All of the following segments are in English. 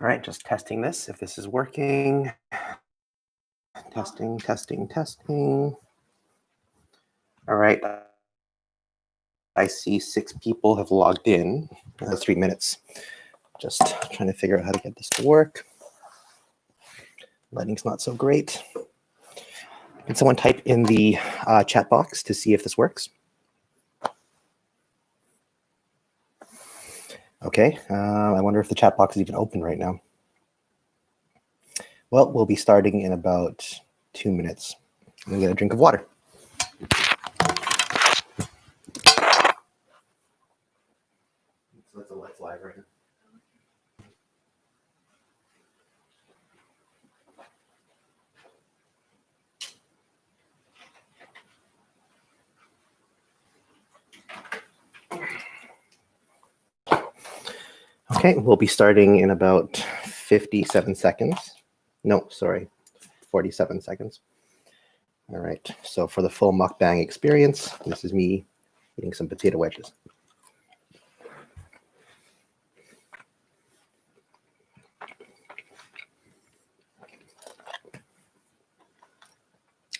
All right, just testing this, if this is working. Testing. All right. I see 6 people have logged in. 3 minutes. Just trying to figure out how to get this to work. Lighting's not so great. Can someone type in the chat box to see if this works? Okay, I wonder if the chat box is even open right now. Well, we'll be starting in about 2 minutes. I'm gonna get a drink of water. So that's a live right now. Okay, we'll be starting in about 57 seconds. No, sorry, 47 seconds. All right, so for the full mukbang experience, this is me eating some potato wedges.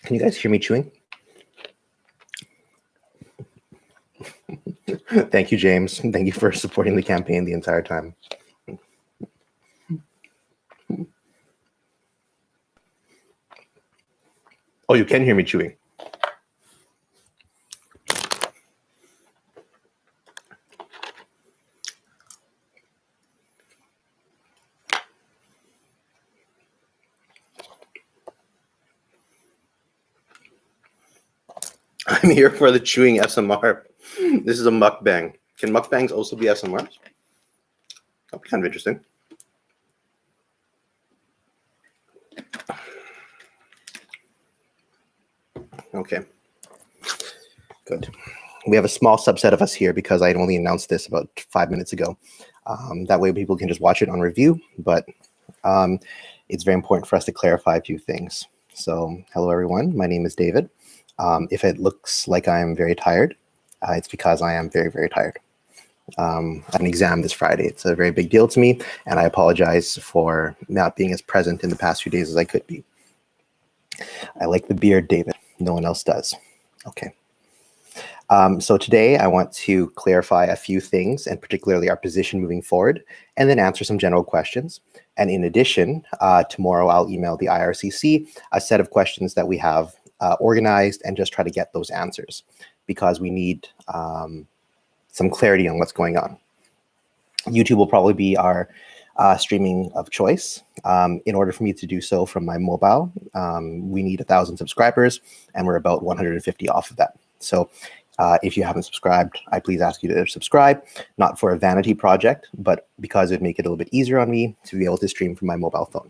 Can you guys hear me chewing? Thank you, James. Thank you for supporting the campaign the entire time. Oh, you can hear me chewing. I'm here for the chewing SMR. This is a mukbang. Can mukbangs also be SMRs? That'd be kind of interesting. Okay, good. We have a small subset of us here because I only announced this about 5 minutes ago. That way people can just watch it on review, but it's very important for us to clarify a few things. So hello, everyone. My name is David. If it looks like I'm very tired, it's because I am very, very tired. I have an exam this Friday. It's a very big deal to me, and I apologize for not being as present in the past few days as I could be. I like the beard, David. No one else does. Okay. So today I want to clarify a few things, and particularly our position moving forward, and then answer some general questions. And in addition, tomorrow I'll email the IRCC a set of questions that we have organized and just try to get those answers because we need some clarity on what's going on. YouTube will probably be our streaming of choice. In order for me to do so from my mobile, we need 1,000 subscribers, and we're about 150 off of that. So if you haven't subscribed, I please ask you to subscribe, not for a vanity project, but because it'd make it a little bit easier on me to be able to stream from my mobile phone.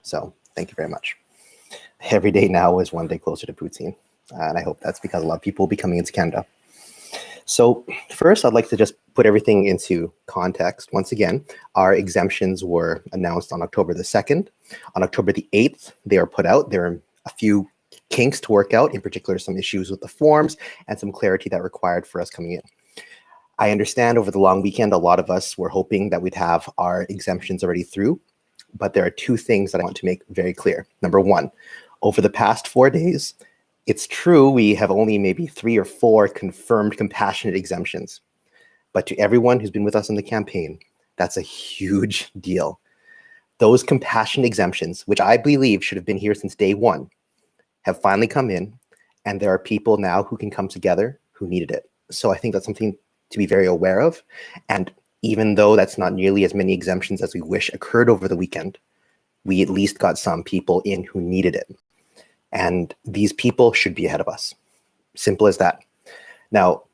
So thank you very much. Every day now is one day closer to poutine, and I hope that's because a lot of people will be coming into Canada. So first, I'd like to just put everything into context. Once again, our exemptions were announced on October the 2nd. On October the 8th, they were put out. There were a few kinks to work out, in particular some issues with the forms and some clarity that required for us coming in. I understand over the long weekend, a lot of us were hoping that we'd have our exemptions already through, but there are 2 things that I want to make very clear. Number 1, over the past 4 days, it's true we have only maybe 3 or 4 confirmed compassionate exemptions, but to everyone who's been with us in the campaign, that's a huge deal. Those compassionate exemptions, which I believe should have been here since day 1, have finally come in, and there are people now who can come together who needed it. So I think that's something to be very aware of. And even though that's not nearly as many exemptions as we wish occurred over the weekend, we at least got some people in who needed it. And these people should be ahead of us. Simple as that. Now,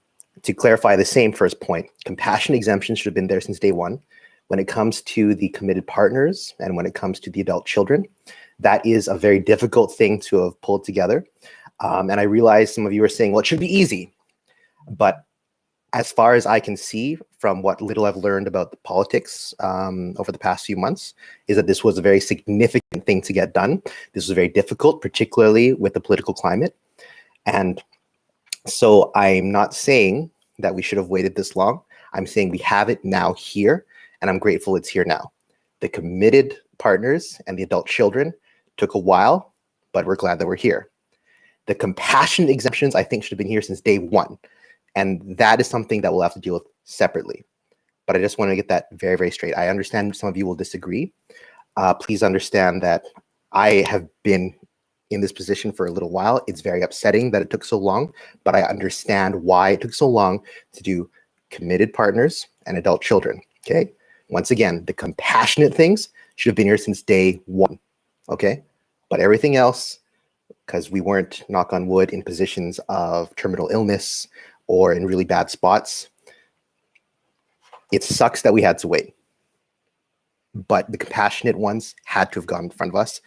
to clarify the same first point, compassionate exemptions should have been there since day 1. When it comes to the committed partners and when it comes to the adult children, that is a very difficult thing to have pulled together. And I realize some of you are saying, well, it should be easy. But as far as I can see from what little I've learned about the politics over the past few months, is that this was a very significant thing to get done. This was very difficult, particularly with the political climate. And so I'm not saying that we should have waited this long. I'm saying we have it now here, and I'm grateful it's here now. The committed partners and the adult children took a while, but we're glad that we're here. The compassionate exemptions, I think, should have been here since day one. And that is something that we'll have to deal with separately. But I just want to get that very, very straight. I understand some of you will disagree. Please understand that I have been in this position for a little while. It's very upsetting that it took so long, but I understand why it took so long to do committed partners and adult children, okay? Once again, the compassionate things should have been here since day one, okay? But everything else, because we weren't, knock on wood, in positions of terminal illness or in really bad spots, it sucks that we had to wait. But the compassionate ones had to have gone in front of us.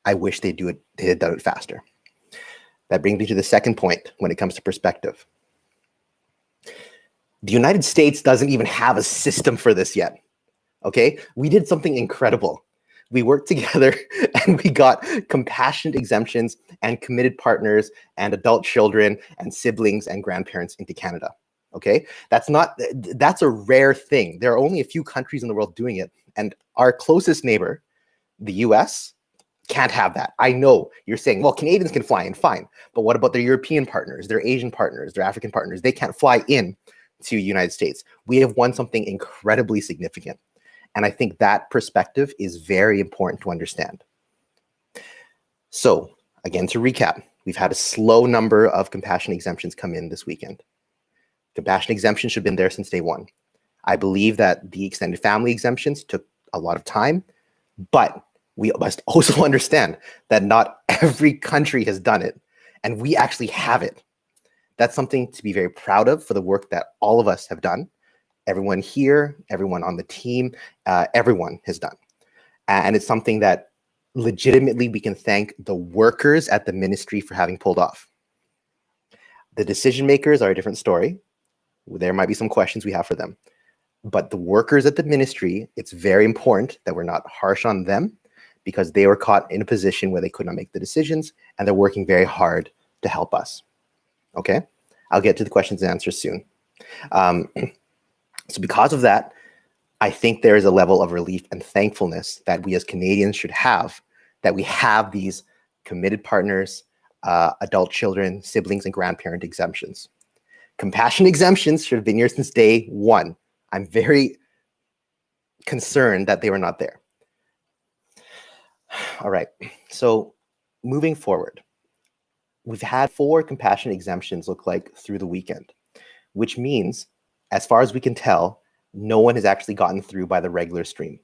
I wish they had done it faster. That brings me to the second point when it comes to perspective. The United States doesn't even have a system for this yet, okay? We did something incredible. We worked together and we got compassionate exemptions and committed partners and adult children and siblings and grandparents into Canada, okay? That's a rare thing. There are only a few countries in the world doing it, and our closest neighbor, the US, can't have that. I know you're saying, well, Canadians can fly in, fine. But what about their European partners, their Asian partners, their African partners? They can't fly in to the United States. We have won something incredibly significant. And I think that perspective is very important to understand. So again, to recap, we've had a slow number of compassion exemptions come in this weekend. Compassion exemptions should have been there since day one. I believe that the extended family exemptions took a lot of time, but we must also understand that not every country has done it, and we actually have it. That's something to be very proud of for the work that all of us have done. Everyone here, everyone on the team, everyone has done. And it's something that legitimately we can thank the workers at the ministry for having pulled off. The decision makers are a different story. There might be some questions we have for them. But the workers at the ministry, it's very important that we're not harsh on them, because they were caught in a position where they could not make the decisions, and they're working very hard to help us. Okay? I'll get to the questions and answers soon. So because of that, I think there is a level of relief and thankfulness that we as Canadians should have, that we have these committed partners, adult children, siblings, and grandparent exemptions. Compassion exemptions should have been here since day one. I'm very concerned that they were not there. All right, so moving forward, we've had 4 compassionate exemptions look like through the weekend, which means, as far as we can tell, no one has actually gotten through by the regular stream.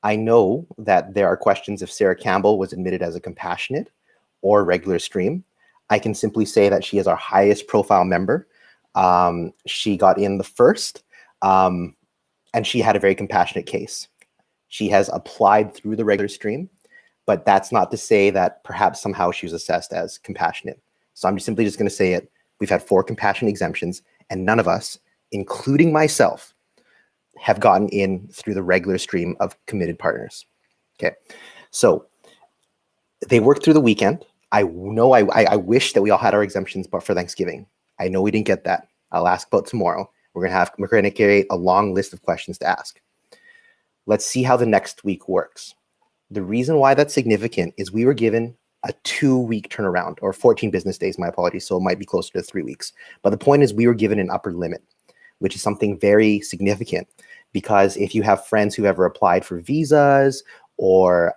I know that there are questions if Sarah Campbell was admitted as a compassionate or regular stream. I can simply say that she is our highest profile member. She got in the first, and she had a very compassionate case. She has applied through the regular stream, but that's not to say that perhaps somehow she was assessed as compassionate. So I'm simply just going to say it. We've had 4 compassionate exemptions, and none of us, including myself, have gotten in through the regular stream of committed partners. Okay, so they worked through the weekend. I know I wish that we all had our exemptions, but for Thanksgiving, I know we didn't get that. I'll ask about tomorrow. We're going to create a long list of questions to ask. Let's see how the next week works. The reason why that's significant is we were given a 2-week turnaround, or 14 business days, my apologies, so it might be closer to 3 weeks. But the point is we were given an upper limit, which is something very significant, because if you have friends who ever applied for visas or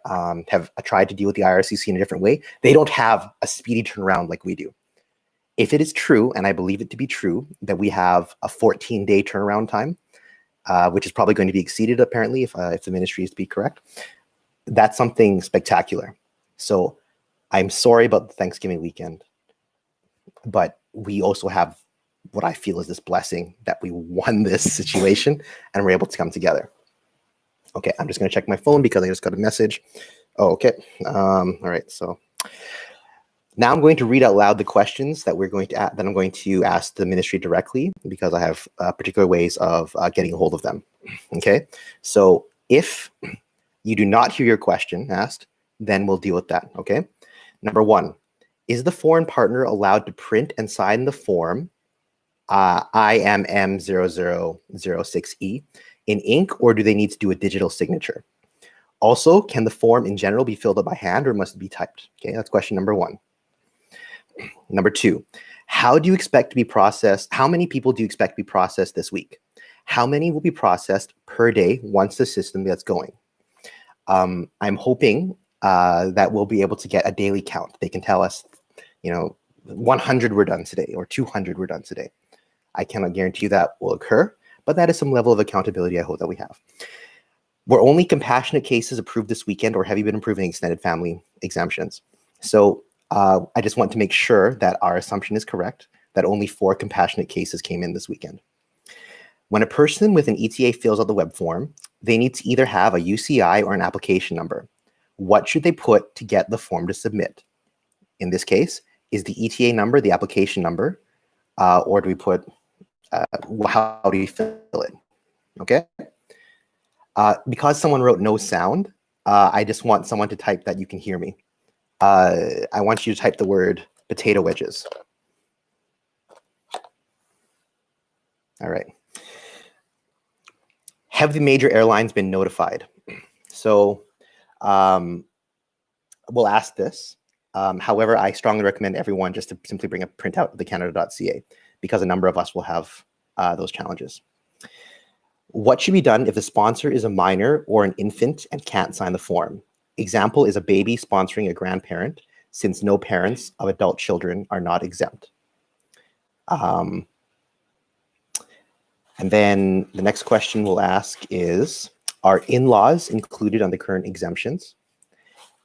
have tried to deal with the IRCC in a different way, they don't have a speedy turnaround like we do. If it is true, and I believe it to be true, that we have a 14-day turnaround time, which is probably going to be exceeded apparently if the ministry is to be correct, that's something spectacular. So I'm sorry about the Thanksgiving weekend, but we also have what I feel is this blessing that we won this situation and we're able to come together. Okay, I'm just going to check my phone because I just got a message. Oh, okay. All right. So now I'm going to read out loud the questions that I'm going to ask the ministry directly, because I have particular ways of getting a hold of them. Okay. So if you do not hear your question asked, then we'll deal with that. Okay. Number 1, is the foreign partner allowed to print and sign the form IMM0006E in ink, or do they need to do a digital signature? Also, can the form in general be filled out by hand or must it be typed? Okay, that's question number 1. Number 2, how do you expect to be processed? How many people do you expect to be processed this week? How many will be processed per day once the system gets going? I'm hoping that we'll be able to get a daily count. They can tell us, 100 were done today or 200 were done today. I cannot guarantee that will occur, but that is some level of accountability I hope that we have. Were only compassionate cases approved this weekend, or have you been approving extended family exemptions? So I just want to make sure that our assumption is correct, that only 4 compassionate cases came in this weekend. When a person with an ETA fills out the web form, they need to either have a UCI or an application number. What should they put to get the form to submit? In this case, is the ETA number the application number, or do we put, how do you fill it? Okay. Because someone wrote no sound, I just want someone to type that you can hear me. I want you to type the word potato wedges. All right. Have the major airlines been notified? So we'll ask this. However, I strongly recommend everyone just to simply bring a printout of the Canada.ca because a number of us will have those challenges. What should be done if the sponsor is a minor or an infant and can't sign the form? Example is a baby sponsoring a grandparent, since no parents of adult children are not exempt. And then the next question we'll ask is, are in-laws included on the current exemptions?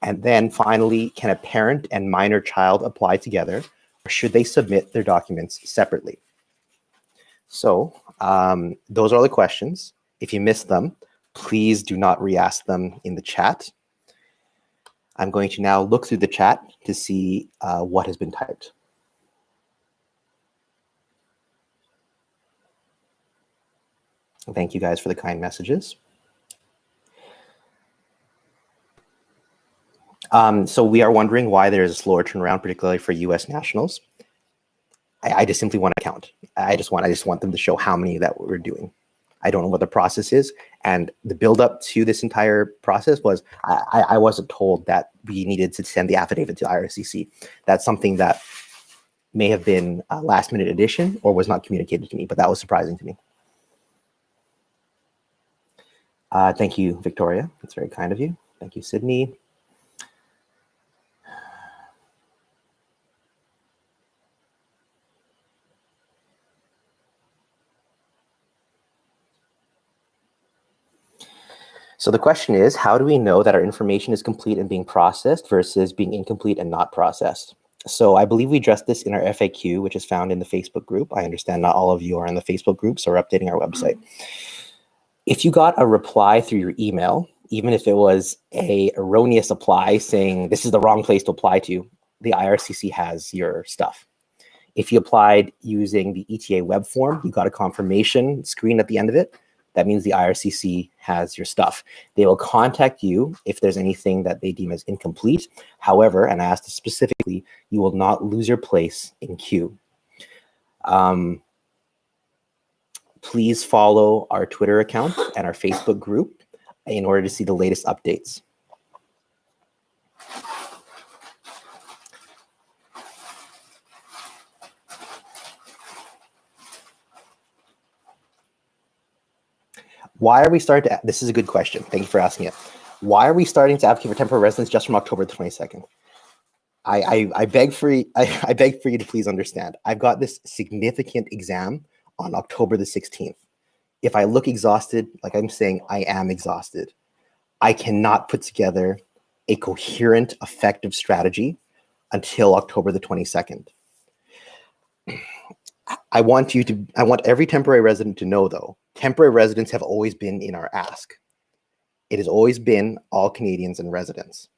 And then finally, can a parent and minor child apply together, or should they submit their documents separately? So those are all the questions. If you missed them, please do not re-ask them in the chat. I'm going to now look through the chat to see what has been typed. Thank you guys for the kind messages. So we are wondering why there is a slower turnaround, particularly for U.S. nationals. I just simply want to count. I just want them to show how many that we're doing. I don't know what the process is, and the buildup to this entire process was I wasn't told that we needed to send the affidavit to IRCC. That's something that may have been a last-minute addition or was not communicated to me, but that was surprising to me. Thank you, Victoria. That's very kind of you. Thank you, Sydney. So the question is, how do we know that our information is complete and being processed versus being incomplete and not processed? So I believe we addressed this in our FAQ, which is found in the Facebook group. I understand not all of you are in the Facebook group, so we're updating our website. If you got a reply through your email, even if it was a erroneous apply saying this is the wrong place to apply to, the IRCC has your stuff. If you applied using the ETA web form, you got a confirmation screen at the end of it. That means the IRCC has your stuff. They will contact you if there's anything that they deem as incomplete. However, and I asked specifically, you will not lose your place in queue. Please follow our Twitter account and our Facebook group in order to see the latest updates. Why are we starting to, this is a good question. Thank you for asking it. Why are we starting to advocate for temporary residence just from October 22nd? I beg for you to please understand. I've got this significant exam on October the 16th. If I look exhausted, like I'm saying, I am exhausted. I cannot put together a coherent, effective strategy until October the 22nd. I want every temporary resident to know, though, temporary residents have always been in our ask. It has always been all Canadians and residents.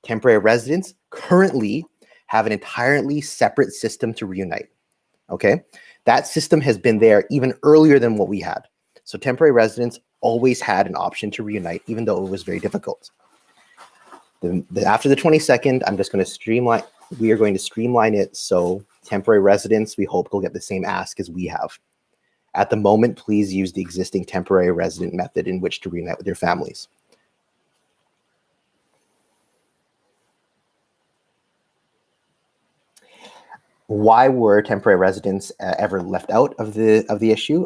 Temporary residents currently have an entirely separate system to Reunite, okay? That system has been there even earlier than what we had. So temporary residents always had an option to Reunite, even though it was very difficult. After the 22nd, I'm just going to streamline. We are going to streamline it so temporary residents, we hope, will get the same ask as we have. At the moment, please use the existing temporary resident method in which to reunite with your families. Why were temporary residents ever left out of the issue?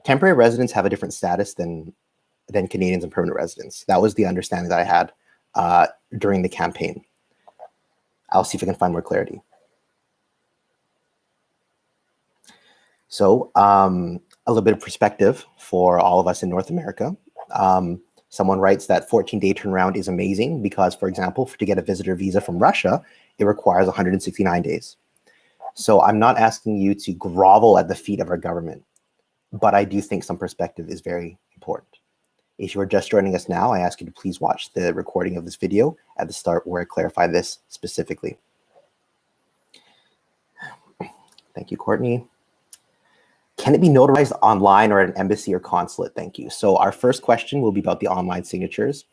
Temporary residents have a different status than Canadians and permanent residents. That was the understanding that I had during the campaign. I'll see if I can find more clarity. So a little bit of perspective for all of us in North America. Someone writes that 14-day turnaround is amazing because, for example, to get a visitor visa from Russia, it requires 169 days. So I'm not asking you to grovel at the feet of our government, but I do think some perspective is very important. If you are just joining us now, I ask you to please watch the recording of this video at the start where I clarify this specifically. Thank you, Courtney. Can it be notarized online or at an embassy or consulate? Thank you. So our first question will be about the online signatures.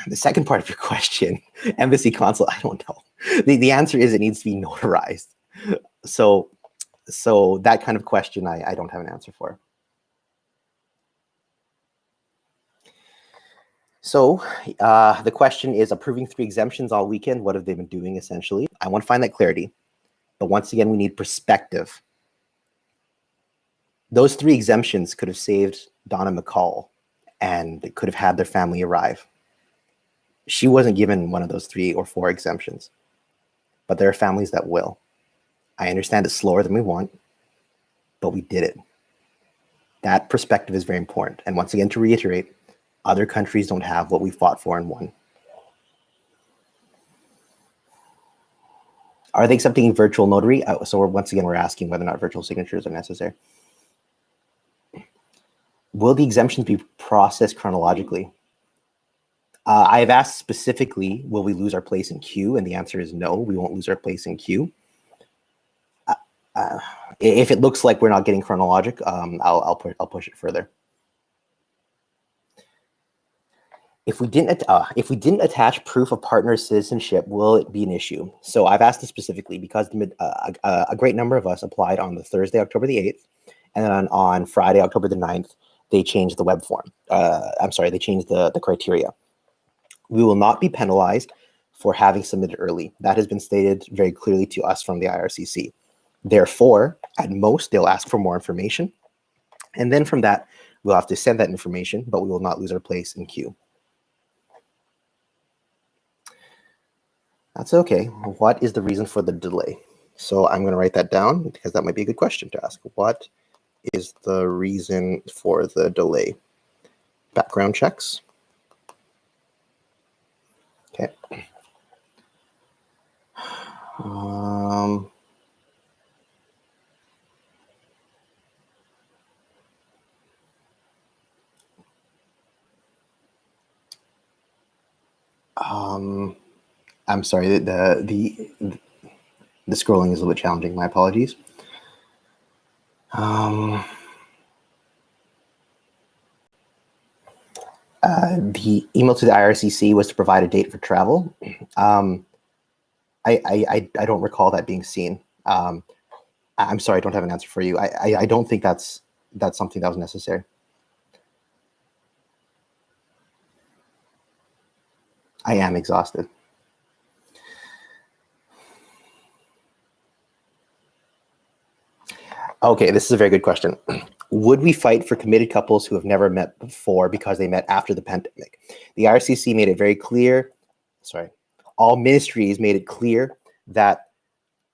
The second part of your question, embassy, consulate, I don't know. The answer is it needs to be notarized. So that kind of question, I don't have an answer for. So the question is approving 3 exemptions all weekend. What have they been doing essentially? I want to find that clarity. But once again, we need perspective. Those 3 exemptions could have saved Donna McCall and could have had their family arrive. She wasn't given one of those 3 or 4 exemptions, but there are families that will. I understand it's slower than we want, but we did it. That perspective is very important. And once again, to reiterate, other countries don't have what we fought for and won. Are they accepting virtual notary? So once again, we're asking whether or not virtual signatures are necessary. Will the exemptions be processed chronologically? I have asked specifically, will we lose our place in queue? And the answer is no, we won't lose our place in queue. If it looks like we're not getting chronologic, I'll push it further. If we didn't attach proof of partner citizenship, will it be an issue? So I've asked this specifically because a great number of us applied on the Thursday, October the 8th, and then on Friday, October the 9th, they changed the web form. They changed the criteria. We will not be penalized for having submitted early. That has been stated very clearly to us from the IRCC. Therefore, at most, they'll ask for more information. And then from that, we'll have to send that information, but we will not lose our place in queue. That's okay. What is the reason for the delay? So I'm going to write that down because that might be a good question to ask. What is the reason for the delay? Background checks. Okay. I'm sorry, the scrolling is a little bit challenging. My apologies. The email to the IRCC was to provide a date for travel. I don't recall that being seen. I'm sorry, I don't have an answer for you. I don't think that's something that was necessary. I am exhausted. Okay, this is a very good question. Would we fight for committed couples who have never met before because they met after the pandemic? The IRCC made it very clear, all ministries made it clear that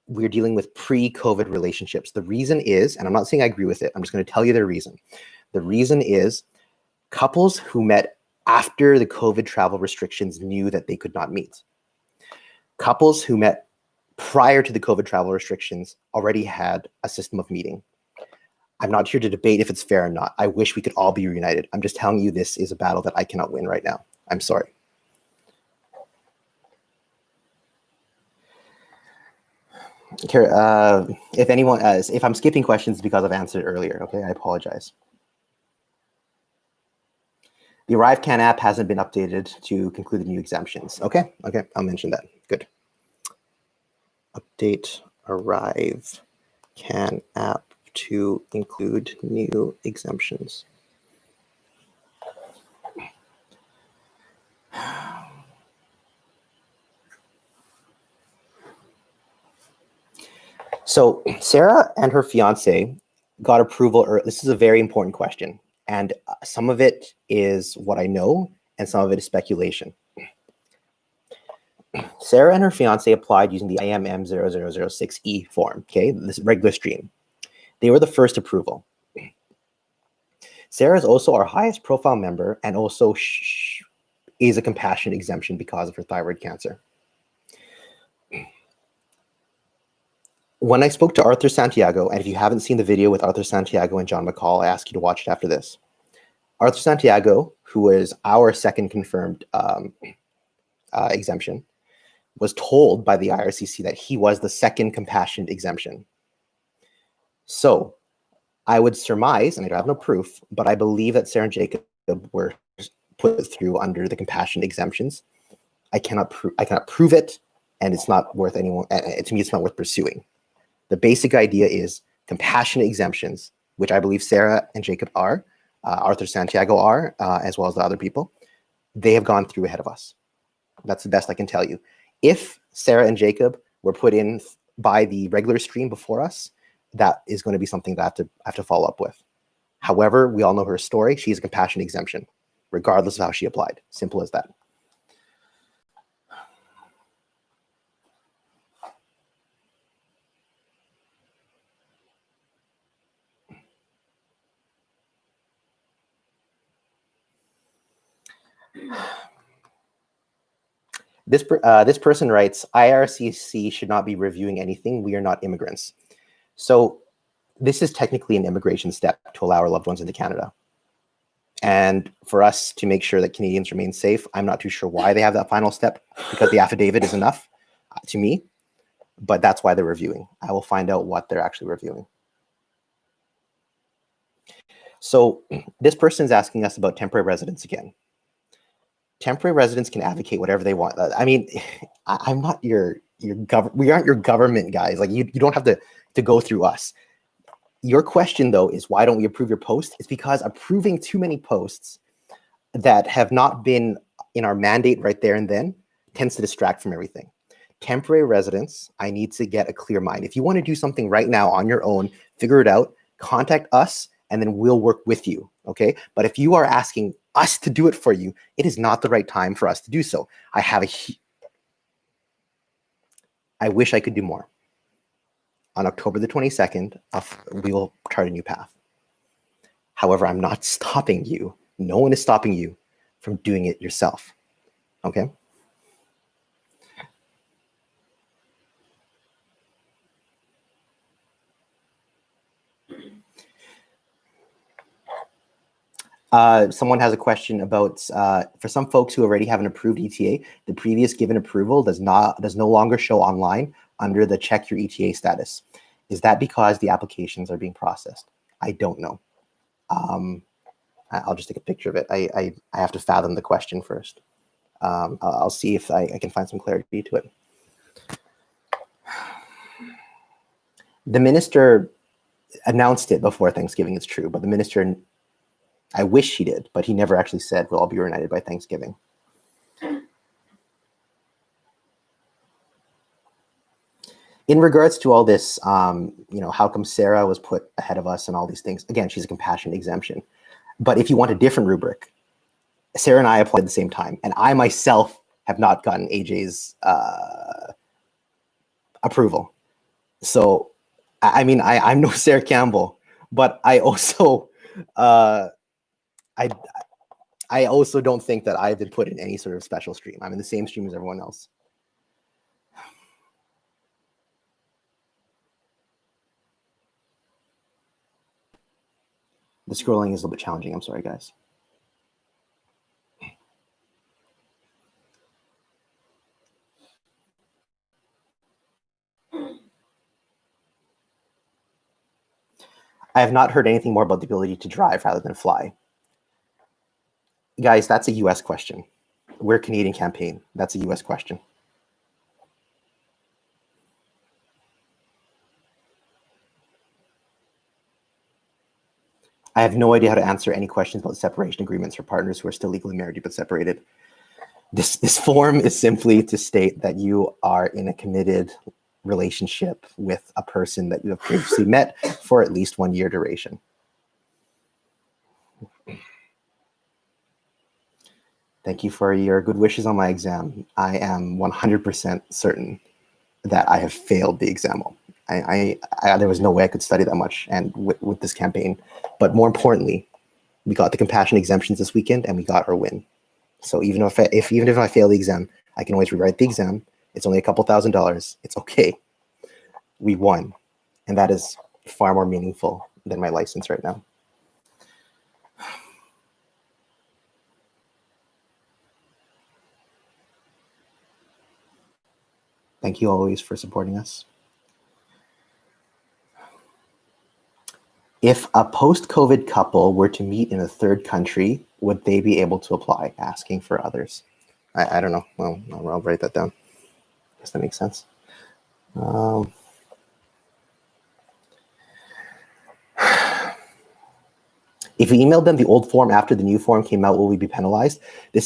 we're dealing with pre-COVID relationships. The reason is, and I'm not saying I agree with it, I'm just going to tell you the reason. The reason is couples who met after the COVID travel restrictions knew that they could not meet. Couples who met prior to the COVID travel restrictions already had a system of meeting. I'm not here to debate if it's fair or not. I wish we could all be reunited. I'm just telling you this is a battle that I cannot win right now. I'm sorry. If I'm skipping questions because I've answered earlier, okay, I apologize. The ArriveCan app hasn't been updated to conclude the new exemptions. Okay, I'll mention that. Good. Update ArriveCan app to include new exemptions. So Sarah and her fiance got approval. This is a very important question. And some of it is what I know, and some of it is speculation. Sarah and her fiance applied using the IMM 0006E form, okay, this regular stream. They were the first approval. Sarah is also our highest profile member and also is a compassionate exemption because of her thyroid cancer. When I spoke to Arthur Santiago, and if you haven't seen the video with Arthur Santiago and John McCall, I ask you to watch it after this. Arthur Santiago, who is our second confirmed exemption, was told by the IRCC that he was the second compassionate exemption. So I would surmise, and I don't have no proof, but I believe that Sarah and Jacob were put through under the compassionate exemptions. I cannot prove it, and it's not worth anyone. To me, it's not worth pursuing. The basic idea is compassionate exemptions, which I believe Sarah and Jacob are, Arthur Santiago are, as well as the other people. They have gone through ahead of us. That's the best I can tell you. If Sarah and Jacob were put in by the regular stream before us, that is going to be something that I have to follow up with. However, we all know her story. She's a compassionate exemption, regardless of how she applied. Simple as that. This person writes, IRCC should not be reviewing anything. We are not immigrants. So this is technically an immigration step to allow our loved ones into Canada. And for us to make sure that Canadians remain safe, I'm not too sure why they have that final step, because the affidavit is enough to me, but that's why they're reviewing. I will find out what they're actually reviewing. So this person is asking us about temporary residence again. Temporary residents can advocate whatever they want. I mean, I'm not your government. We aren't your government, guys. Like you don't have to go through us. Your question, though, is why don't we approve your post? It's because approving too many posts that have not been in our mandate right there and then tends to distract from everything. Temporary residents, I need to get a clear mind. If you want to do something right now on your own, figure it out, contact us, and then we'll work with you, okay? But if you are asking us to do it for you, it is not the right time for us to do so. I wish I could do more. On October the 22nd, we will chart a new path. However, I'm not stopping you. No one is stopping you from doing it yourself, okay? Someone has a question about, for some folks who already have an approved ETA, the previous given approval does no longer show online under the check your ETA status. Is that because the applications are being processed? I don't know. I'll just take a picture of it. I have to fathom the question first. I'll see if I can find some clarity to it. The minister announced it before Thanksgiving, it's true, but the minister, I wish he did, but he never actually said we'll all be reunited by Thanksgiving. In regards to all this, how come Sarah was put ahead of us and all these things? Again, she's a compassionate exemption. But if you want a different rubric, Sarah and I applied at the same time, and I myself have not gotten AJ's approval. So, I mean, I'm no Sarah Campbell, but I also, I also don't think that I've been put in any sort of special stream. I'm in the same stream as everyone else. The scrolling is a little bit challenging. I'm sorry, guys. I have not heard anything more about the ability to drive rather than fly. Guys, that's a US question. We're a Canadian campaign. That's a US question. I have no idea how to answer any questions about separation agreements for partners who are still legally married but separated. This form is simply to state that you are in a committed relationship with a person that you have previously met for at least 1 year duration. Thank you for your good wishes on my exam. I am 100% certain that I have failed the exam. There was no way I could study that much and with this campaign. But more importantly, we got the compassion exemptions this weekend and we got our win. So even if I fail the exam, I can always rewrite the exam. It's only a couple $1,000s. It's okay. We won. And that is far more meaningful than my license right now. Thank you always for supporting us. If a post-COVID couple were to meet in a third country, would they be able to apply? Asking for others. I don't know. Well, I'll write that down. Does that make sense? If we emailed them the old form after the new form came out, will we be penalized? The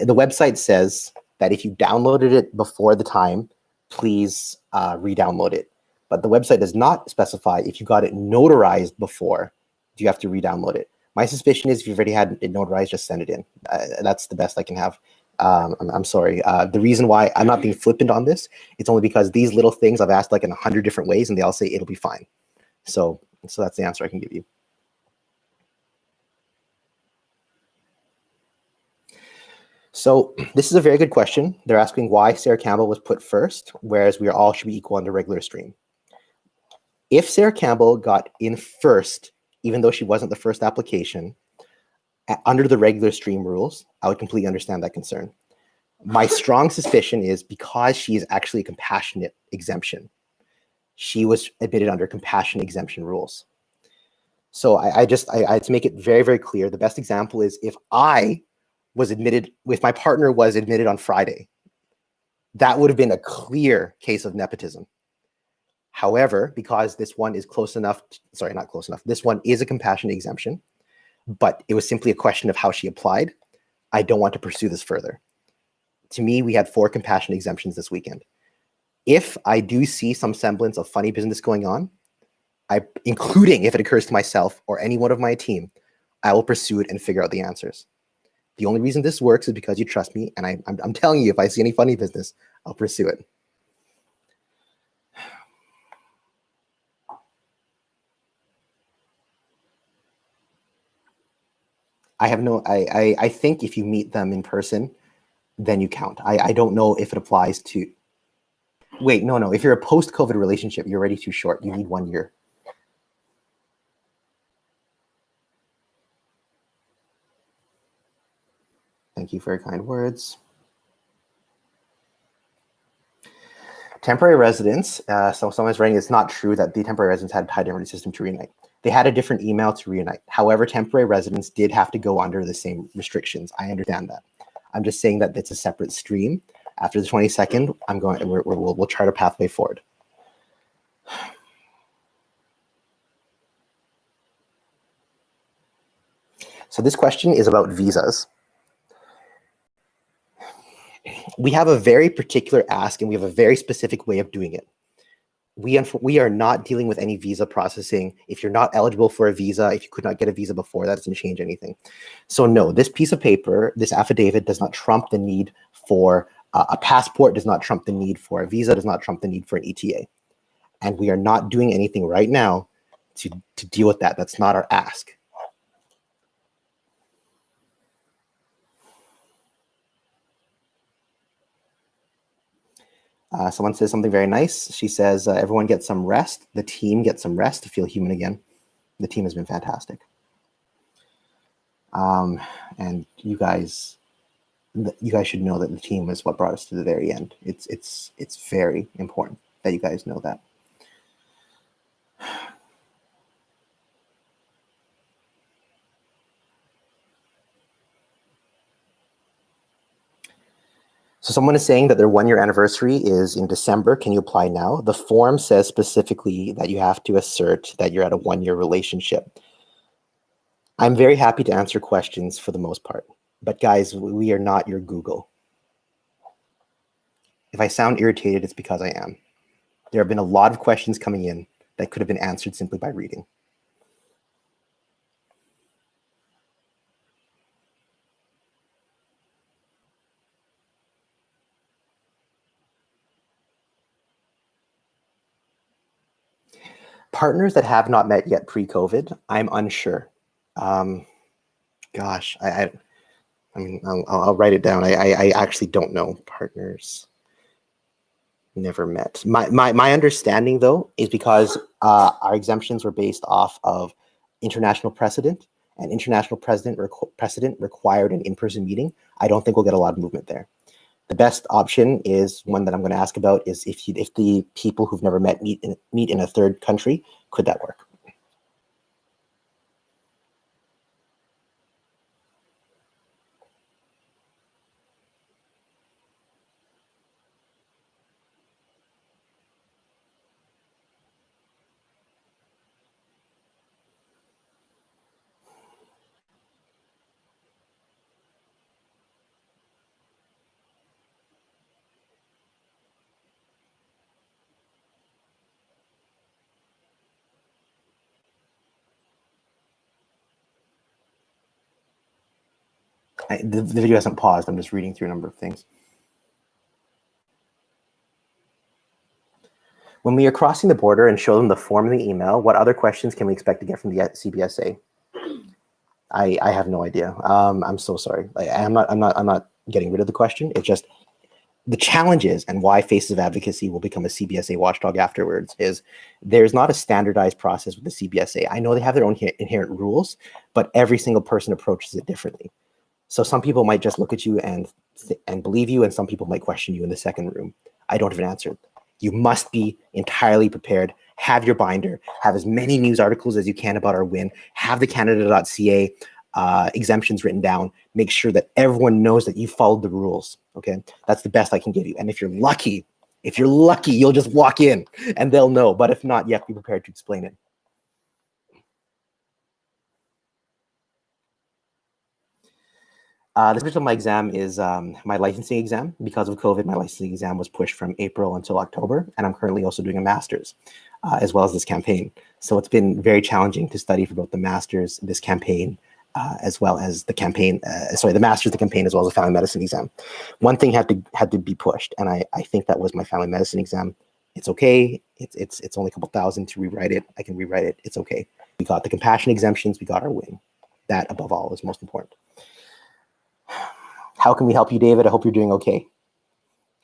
website says that if you downloaded it before the time, please re-download it. But the website does not specify if you got it notarized before, do you have to re-download it? My suspicion is if you've already had it notarized, just send it in. That's the best I can have. I'm sorry. The reason why I'm not being flippant on this, it's only because these little things I've asked like in 100 different ways and they all say it'll be fine. So that's the answer I can give you. So this is a very good question. They're asking why Sarah Campbell was put first, whereas we all should be equal under regular stream. If Sarah Campbell got in first, even though she wasn't the first application, under the regular stream rules, I would completely understand that concern. My strong suspicion is because she is actually a compassionate exemption, she was admitted under compassion exemption rules. So I to make it very, very clear, the best example is if I was admitted, if my partner was admitted on Friday, that would have been a clear case of nepotism. However, because this one is close enough, sorry, not close enough, this one is a compassionate exemption, but it was simply a question of how she applied. I don't want to pursue this further. To me, we had 4 compassionate exemptions this weekend. If I do see some semblance of funny business going on, including if it occurs to myself or any one of my team, I will pursue it and figure out the answers. The only reason this works is because you trust me, and I'm telling you, if I see any funny business, I'll pursue it. I think if you meet them in person, then you count. I don't know if it applies to, wait, no. If you're a post-COVID relationship, you're already too short. You need 1 year. Thank you for your kind words. Temporary residents, so someone's writing, it's not true that the temporary residents had tied different system to Reunite. They had a different email to Reunite. However, temporary residents did have to go under the same restrictions. I understand that. I'm just saying that it's a separate stream. After the 22nd, we'll chart a pathway forward. So this question is about visas. We have a very particular ask and we have a very specific way of doing it. We are not dealing with any visa processing. If you're not eligible for a visa, if you could not get a visa before, that doesn't change anything. So no, this piece of paper, this affidavit does not trump the need for a passport, does not trump the need for a visa, does not trump the need for an ETA. And we are not doing anything right now to deal with that. That's not our ask. Someone says something very nice. She says, everyone gets some rest. The team gets some rest to feel human again. The team has been fantastic. And you guys should know that the team is what brought us to the very end. It's very important that you guys know that. So someone is saying that their 1 year anniversary is in December. Can you apply now? The form says specifically that you have to assert that you're at a 1 year relationship. I'm very happy to answer questions for the most part, but guys, we are not your Google. If I sound irritated, it's because I am. There have been a lot of questions coming in that could have been answered simply by reading. Partners that have not met yet pre-COVID, I'm unsure. Gosh, I mean, I'll write it down. I actually don't know. Partners never met. My understanding, though, is because our exemptions were based off of international precedent, and international precedent required an in-person meeting. I don't think we'll get a lot of movement there. The best option is one that I'm going to ask about is if the people who've never met meet in a third country, could that work? The video hasn't paused. I'm just reading through a number of things. When we are crossing the border and show them the form in the email, what other questions can we expect to get from the CBSA? I have no idea. I'm so sorry. I'm not getting rid of the question. It's just the challenges and why Faces of Advocacy will become a CBSA watchdog afterwards is there's not a standardized process with the CBSA. I know they have their own inherent rules, but every single person approaches it differently. So some people might just look at you and believe you, and some people might question you in the second room. I don't have an answer. You must be entirely prepared. Have your binder. Have as many news articles as you can about our win. Have the Canada.ca exemptions written down. Make sure that everyone knows that you followed the rules. Okay, that's the best I can give you. And if you're lucky, you'll just walk in and they'll know. But if not, you have to be prepared to explain it. The schedule of my exam is my licensing exam. Because of COVID, my licensing exam was pushed from April until October, and I'm currently also doing a master's, as well as this campaign. So it's been very challenging to study for both the master's, this campaign, as well as the campaign. The master's, the campaign, as well as the family medicine exam. One thing had to be pushed, and I think that was my family medicine exam. It's okay. It's only a couple thousand to rewrite it. I can rewrite it. It's okay. We got the compassion exemptions. We got our win. That, above all, is most important. How can we help you, David? I hope you're doing okay.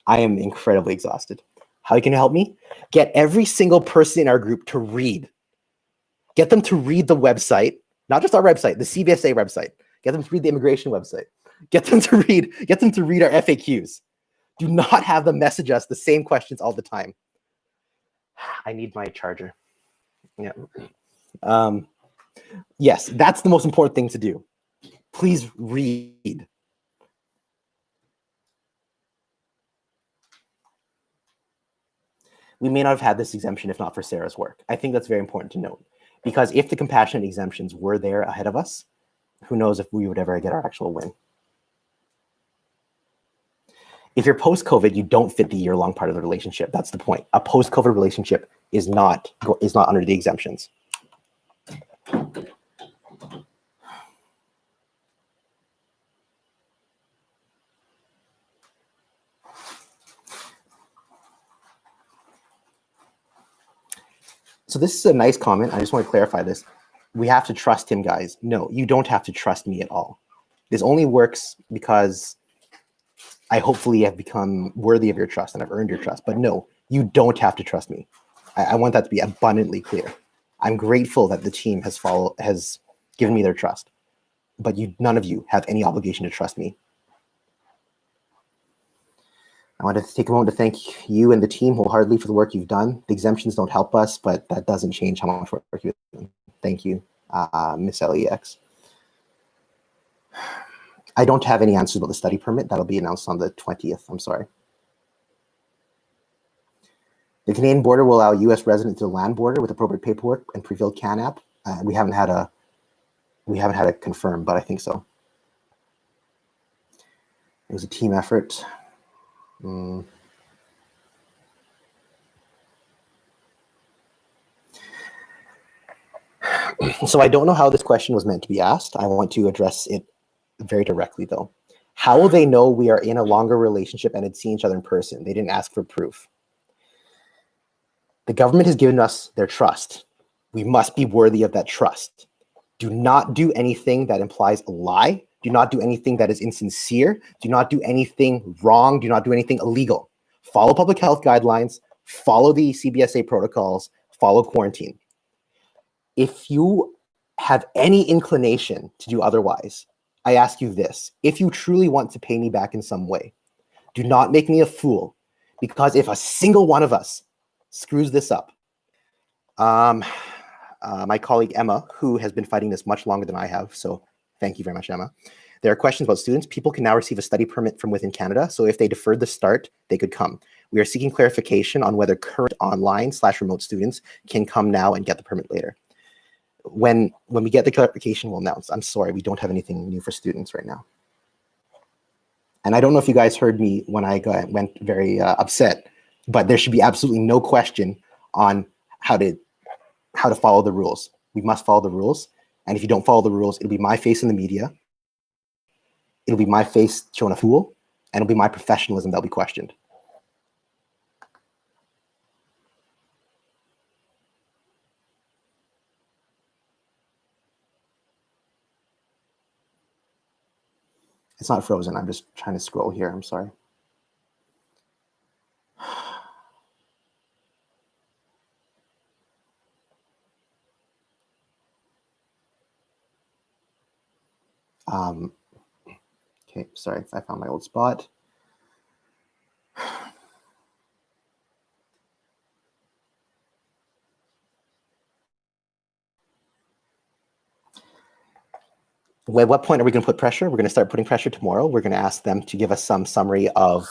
I am incredibly exhausted. How can you help me? Get every single person in our group to read. Get them to read the website, not just our website, the CBSA website. Get them to read the immigration website. Get them to read our FAQs. Do not have them message us the same questions all the time. I need my charger. Yeah. Yes, that's the most important thing to do. Please read. We may not have had this exemption if not for Sarah's work. I think that's very important to note, because if the compassionate exemptions were there ahead of us, who knows if we would ever get our actual win. If you're post-COVID, you don't fit the year-long part of the relationship. That's the point. A post-COVID relationship is not under the exemptions. So this is a nice comment. I just want to clarify this. We have to trust him, guys. No, you don't have to trust me at all. This only works because I hopefully have become worthy of your trust and I've earned your trust. But no, you don't have to trust me. I want that to be abundantly clear. I'm grateful that the team has given me their trust, but none of you have any obligation to trust me. I want to take a moment to thank you and the team wholeheartedly for the work you've done. The exemptions don't help us, but that doesn't change how much work you've done. Thank you, Miss LEX. I don't have any answers about the study permit. That'll be announced on the 20th. I'm sorry. The Canadian border will allow U.S. residents to the land border with appropriate paperwork and pre-filled CAN app. We haven't had We haven't had it confirmed, but I think so. It was a team effort. So I don't know how this question was meant to be asked. I want to address it very directly, though. How will they know we are in a longer relationship and had seen each other in person? They didn't ask for proof. The government has given us their trust. We must be worthy of that trust. Do not do anything that implies a lie. Do not do anything that is insincere. Do not do anything wrong. Do not do anything illegal. Follow public health guidelines. Follow the CBSA protocols. Follow quarantine. If you have any inclination to do otherwise, I ask you this. If you truly want to pay me back in some way, do not make me a fool, because if a single one of us screws this up, my colleague Emma, who has been fighting this much longer than I have, so thank you very much, Emma. There are questions about students. People can now receive a study permit from within Canada, so if they deferred the start, they could come. We are seeking clarification on whether current online/remote students can come now and get the permit later. When we get the clarification, we'll announce. I'm sorry, we don't have anything new for students right now. And I don't know if you guys heard me when I went very upset, but there should be absolutely no question on how to follow the rules. We must follow the rules. And if you don't follow the rules, it'll be my face in the media. It'll be my face showing a fool, and it'll be my professionalism that'll be questioned. It's not frozen. I'm just trying to scroll here. I'm sorry. Okay, sorry, I found my old spot. At what point are we going to put pressure? We're going to start putting pressure tomorrow. We're going to ask them to give us some summary of,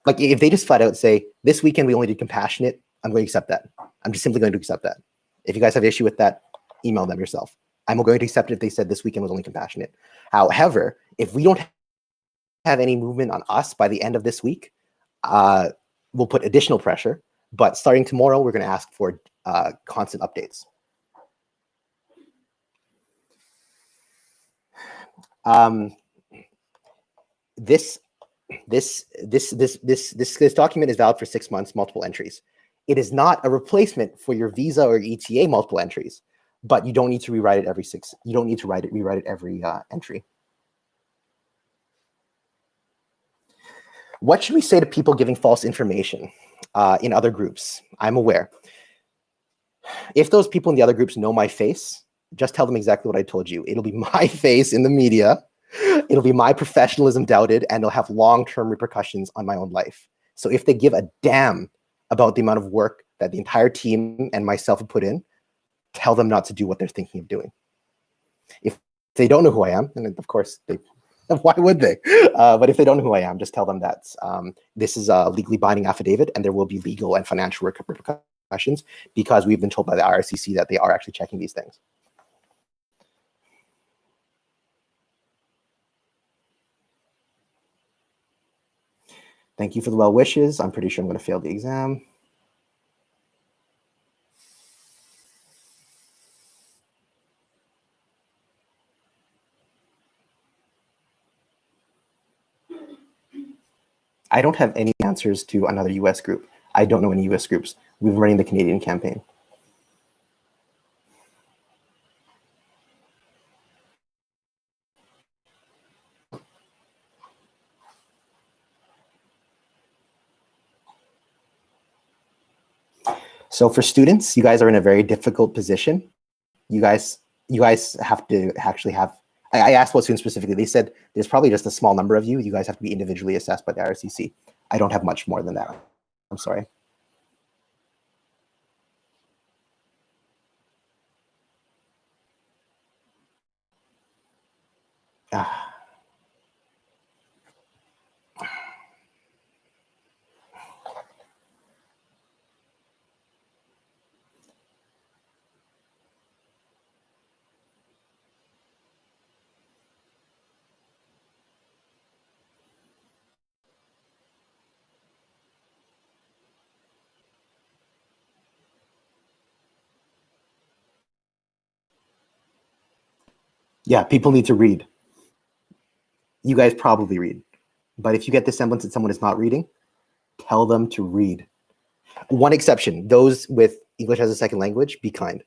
like, if they just flat out say, this weekend we only did compassionate, I'm going to accept that. I'm just simply going to accept that. If you guys have an issue with that, email them yourself. I'm going to accept it if they said this weekend was only compassionate. However, if we don't have any movement on us by the end of this week, we'll put additional pressure. But starting tomorrow, we're going to ask for constant updates. This document is valid for 6 months, multiple entries. It is not a replacement for your visa or ETA multiple entries, but you don't need to rewrite it every you don't need to rewrite it every entry. What should we say to people giving false information in other groups? I'm aware. If those people in the other groups know my face, just tell them exactly what I told you. It'll be my face in the media. It'll be my professionalism doubted, and it'll have long-term repercussions on my own life. So if they give a damn about the amount of work that the entire team and myself have put in, tell them not to do what they're thinking of doing. If they don't know who I am, and of course, why would they? But if they don't know who I am, just tell them that this is a legally binding affidavit, and there will be legal and financial repercussions, because we've been told by the IRCC that they are actually checking these things. Thank you for the well wishes. I'm pretty sure I'm going to fail the exam. I don't have any answers to another US group. I don't know any US groups. We've been running the Canadian campaign. So for students, you guys are in a very difficult position. You guys have to actually have, I asked what students specifically, they said there's probably just a small number of you. You guys have to be individually assessed by the IRCC. I don't have much more than that. I'm sorry. Yeah, people need to read. You guys probably read. But if you get the semblance that someone is not reading, tell them to read. One exception, those with English as a second language, be kind.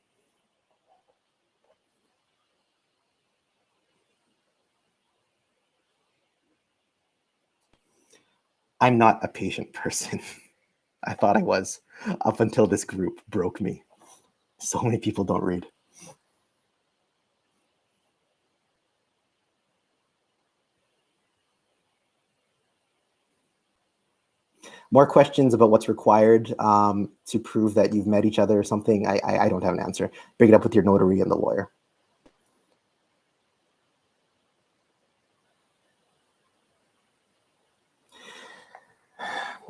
I'm not a patient person. I thought I was up until this group broke me. So many people don't read. More questions about what's required to prove that you've met each other or something? I don't have an answer. Bring it up with your notary and the lawyer.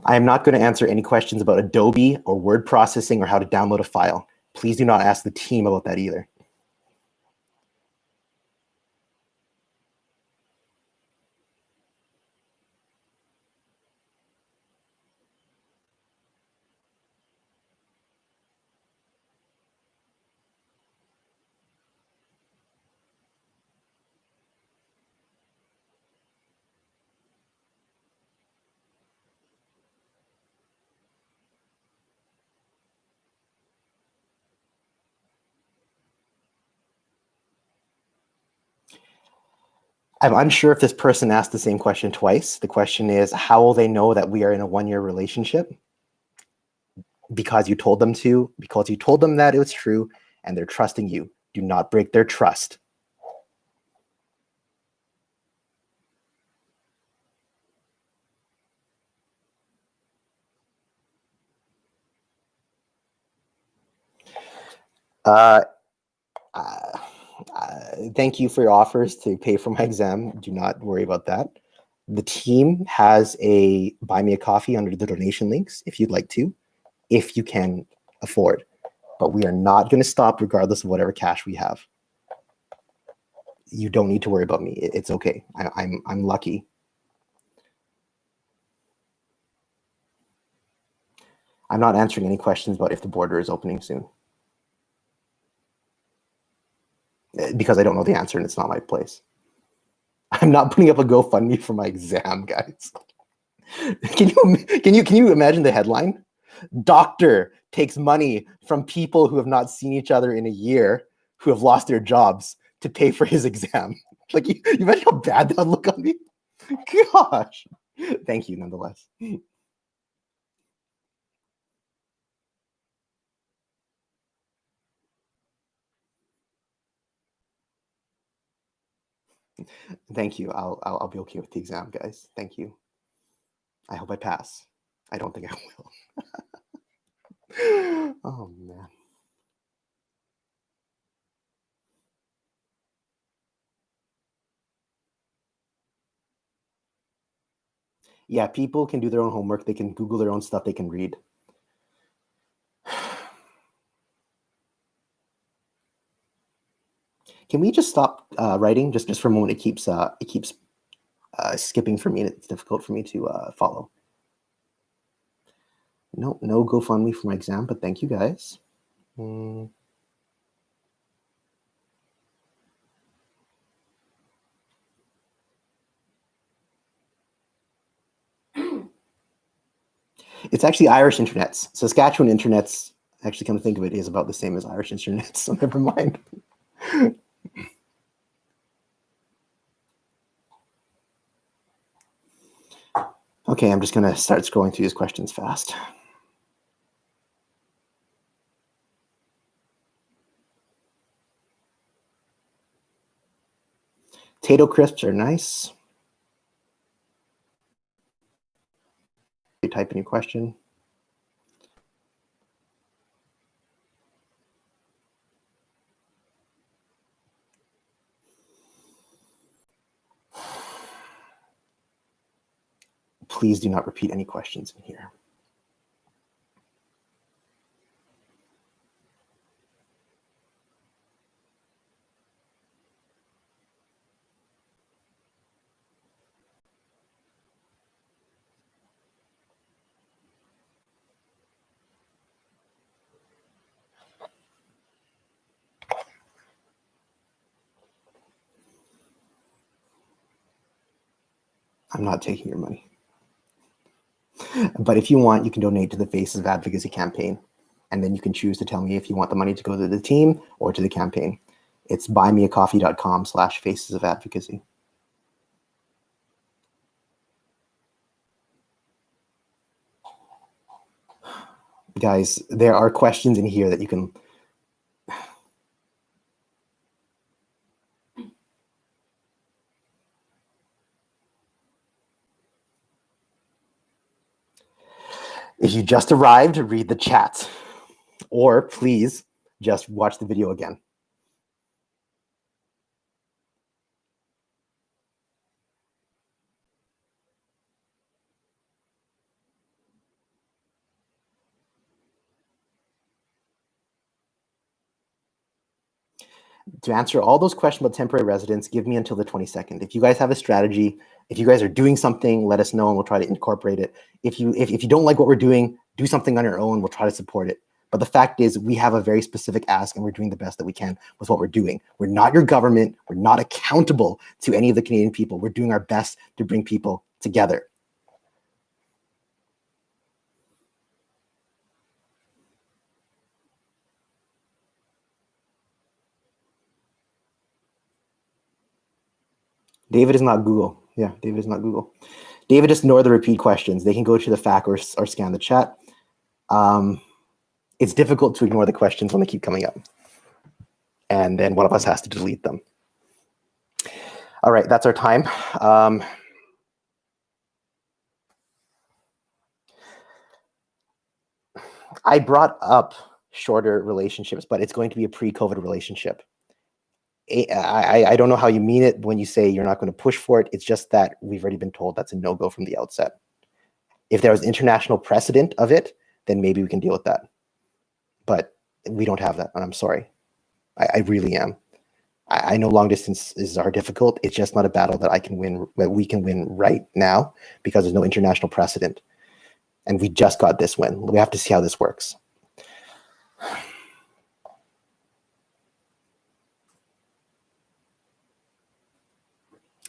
I am not going to answer any questions about Adobe or word processing or how to download a file. Please do not ask the team about that either. I'm unsure if this person asked the same question twice. The question is, how will they know that we are in a one-year relationship? Because you told them to, because you told them that it was true, and they're trusting you. Do not break their trust. Thank you for your offers to pay for my exam. Do not worry about that. The team has a buy me a coffee under the donation links if you'd like to, if you can afford. But we are not going to stop regardless of whatever cash we have. You don't need to worry about me. It's okay. I'm lucky. I'm not answering any questions about if the border is opening soon. Because I don't know the answer and it's not my place. I'm not putting up a GoFundMe for my exam, guys. Can you imagine the headline? Doctor takes money from people who have not seen each other in a year, who have lost their jobs, to pay for his exam. Like, you imagine how bad that would look on me? Gosh. Thank you, nonetheless. Thank you. I'll be okay with the exam, guys. Thank you. I hope I pass. I don't think I will. Oh, man. Yeah, people can do their own homework. They can Google their own stuff. They can read. Can we just stop writing just for a moment? It keeps skipping for me, and it's difficult for me to follow. No GoFundMe for my exam, but thank you guys. It's actually Irish internets. Saskatchewan internets, actually, come to think of it, is about the same as Irish internets, so never mind. Okay, I'm just going to start scrolling through these questions fast. Potato crisps are nice. You type in your question. Please do not repeat any questions in here. I'm not taking your money. But if you want, you can donate to the Faces of Advocacy campaign. And then you can choose to tell me if you want the money to go to the team or to the campaign. It's buymeacoffee.com/faces of advocacy. Guys, there are questions in here that you can. If you just arrived, read the chat, or please just watch the video again. To answer all those questions about temporary residence, give me until the 22nd. If you guys have a strategy, if you guys are doing something, let us know and we'll try to incorporate it. If you don't like what we're doing, do something on your own. We'll try to support it. But the fact is, we have a very specific ask and we're doing the best that we can with what we're doing. We're not your government. We're not accountable to any of the Canadian people. We're doing our best to bring people together. David is not Google. Yeah, David is not Google. David, just ignore the repeat questions. They can go to the FAQ or scan the chat. It's difficult to ignore the questions when they keep coming up. And then one of us has to delete them. All right, that's our time. I brought up shorter relationships, but it's going to be a pre-COVID relationship. I don't know how you mean it when you say you're not going to push for it. It's just that we've already been told that's a no-go from the outset. If there was international precedent of it, then maybe we can deal with that. But we don't have that, and I'm sorry. I really am. I know long distances are difficult. It's just not a battle that I can win, that we can win right now because there's no international precedent. And we just got this win. We have to see how this works.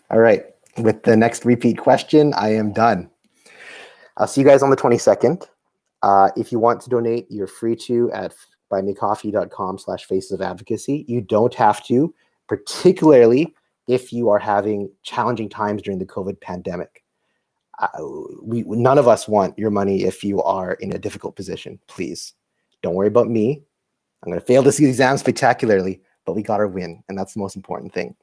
All right, with the next repeat question, I am done. I'll see you guys on the 22nd. If you want to donate, you're free to at buymeacoffee.com/faces of advocacy. You don't have to, particularly if you are having challenging times during the COVID pandemic. None of us want your money if you are in a difficult position. Please don't worry about me. I'm going to fail this exam spectacularly, but we got our win, and that's the most important thing.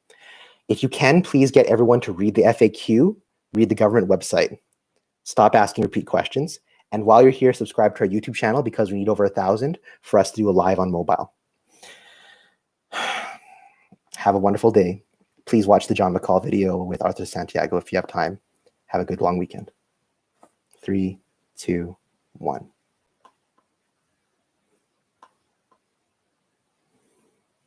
If you can, please get everyone to read the FAQ, read the government website, stop asking repeat questions. And while you're here, subscribe to our YouTube channel because we need over 1,000 for us to do a live on mobile. Have a wonderful day. Please watch the John McCall video with Arthur Santiago if you have time. Have a good long weekend. 3, 2, 1.